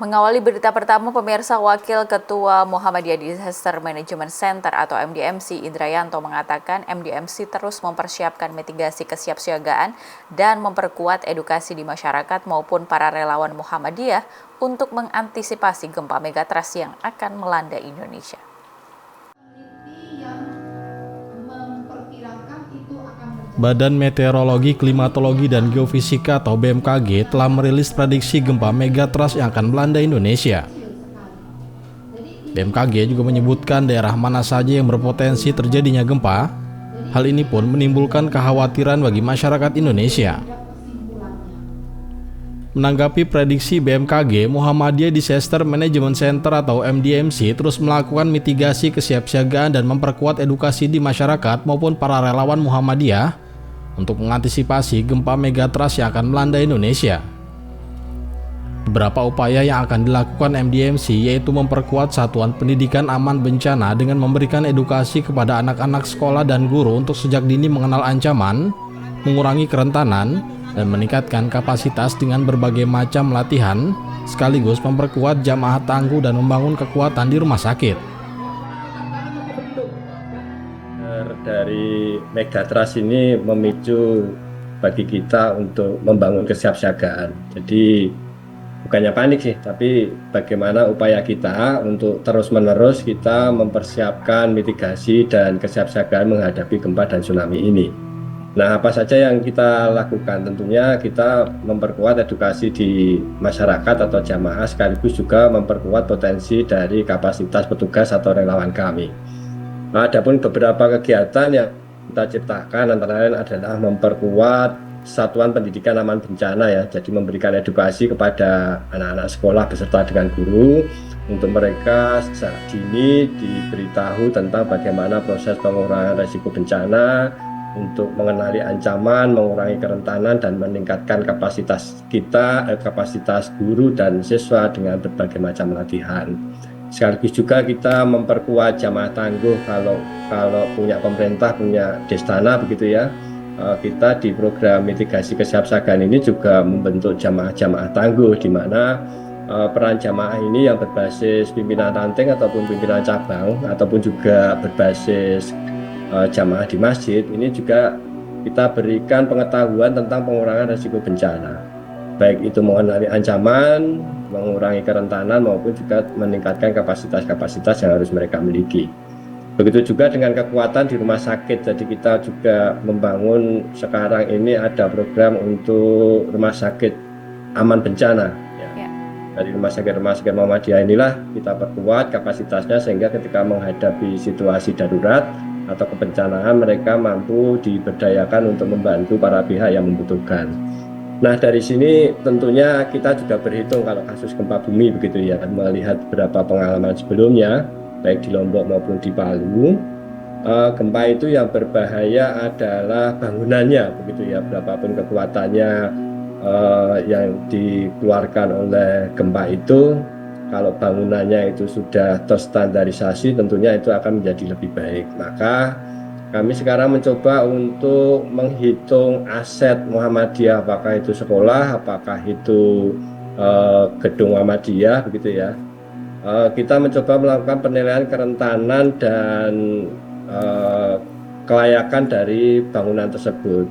Mengawali berita pertama, pemirsa, Wakil Ketua Muhammadiyah Disaster Management Center atau MDMC Indrayanto mengatakan MDMC terus mempersiapkan mitigasi kesiapsiagaan dan memperkuat edukasi di masyarakat maupun para relawan Muhammadiyah untuk mengantisipasi gempa megatrust yang akan melanda Indonesia. Badan Meteorologi, Klimatologi, dan Geofisika atau BMKG telah merilis prediksi gempa megatrust yang akan melanda Indonesia. BMKG juga menyebutkan daerah mana saja yang berpotensi terjadinya gempa. Hal ini pun menimbulkan kekhawatiran bagi masyarakat Indonesia. Menanggapi prediksi BMKG, Muhammadiyah Disaster Management Center atau MDMC terus melakukan mitigasi kesiapsiagaan dan memperkuat edukasi di masyarakat maupun para relawan Muhammadiyah untuk mengantisipasi gempa megatrust yang akan melanda Indonesia. Beberapa upaya yang akan dilakukan MDMC yaitu memperkuat satuan pendidikan aman bencana dengan memberikan edukasi kepada anak-anak sekolah dan guru untuk sejak dini mengenal ancaman, mengurangi kerentanan, dan meningkatkan kapasitas dengan berbagai macam latihan, sekaligus memperkuat jamaah tangguh dan membangun kekuatan di rumah sakit. Dari megatrust ini memicu bagi kita untuk membangun kesiapsiagaan. Jadi bukannya panik sih, tapi bagaimana upaya kita untuk terus-menerus kita mempersiapkan mitigasi dan kesiapsiagaan menghadapi gempa dan tsunami ini. Nah, apa saja yang kita lakukan? Tentunya kita memperkuat edukasi di masyarakat atau jamaah, sekaligus juga memperkuat potensi dari kapasitas petugas atau relawan kami. Adapun beberapa kegiatan yang kita ciptakan antara lain adalah memperkuat satuan pendidikan aman bencana ya, jadi memberikan edukasi kepada anak-anak sekolah beserta dengan guru untuk mereka sejak dini diberitahu tentang bagaimana proses pengurangan risiko bencana, untuk mengenali ancaman, mengurangi kerentanan, dan meningkatkan kapasitas kita, kapasitas guru dan siswa dengan berbagai macam latihan. Sekaligus juga kita memperkuat jamaah tangguh. Kalau punya pemerintah, punya destana begitu ya, kita di program mitigasi kesiapsiagaan ini juga membentuk jamaah tangguh, di mana peran jamaah ini yang berbasis pimpinan ranting ataupun pimpinan cabang ataupun juga berbasis jamaah di masjid, ini juga kita berikan pengetahuan tentang pengurangan risiko bencana, baik itu mengenali ancaman, mengurangi kerentanan, maupun juga meningkatkan kapasitas yang harus mereka miliki. Begitu juga dengan kekuatan di rumah sakit. Jadi kita juga membangun sekarang ini ada program untuk rumah sakit aman bencana ya. Dari rumah sakit Muhammadiyah inilah kita perkuat kapasitasnya sehingga ketika menghadapi situasi darurat atau kebencanaan mereka mampu diberdayakan untuk membantu para pihak yang membutuhkan. Nah, dari sini tentunya kita juga berhitung kalau kasus gempa bumi begitu ya, melihat beberapa pengalaman sebelumnya baik di Lombok maupun di Palu, gempa itu yang berbahaya adalah bangunannya begitu ya, berapapun kekuatannya yang dikeluarkan oleh gempa itu, kalau bangunannya itu sudah terstandarisasi tentunya itu akan menjadi lebih baik. Maka kami sekarang mencoba untuk menghitung aset Muhammadiyah, apakah itu sekolah, apakah itu gedung Muhammadiyah begitu ya. Kita mencoba melakukan penilaian kerentanan dan kelayakan dari bangunan tersebut.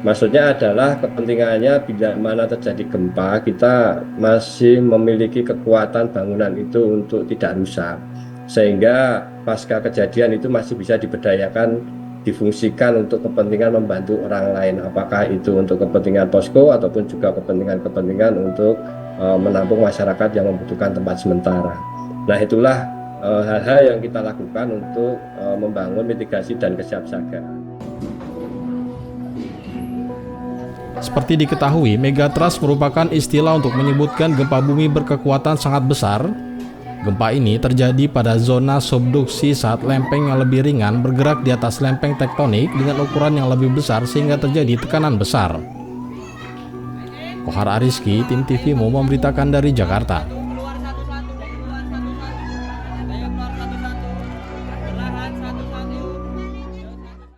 Maksudnya adalah kepentingannya bila mana terjadi gempa, kita masih memiliki kekuatan bangunan itu untuk tidak rusak, sehingga pasca kejadian itu masih bisa diberdayakan, difungsikan untuk kepentingan membantu orang lain, apakah itu untuk kepentingan posko ataupun juga kepentingan untuk menampung masyarakat yang membutuhkan tempat sementara. Nah, itulah hal-hal yang kita lakukan untuk membangun mitigasi dan kesiapsiagaan. Seperti diketahui, megatrust merupakan istilah untuk menyebutkan gempa bumi berkekuatan sangat besar. Gempa ini terjadi pada zona subduksi saat lempeng yang lebih ringan bergerak di atas lempeng tektonik dengan ukuran yang lebih besar sehingga terjadi tekanan besar. Kohar Ariski, Tim TV Mo memberitakan dari Jakarta.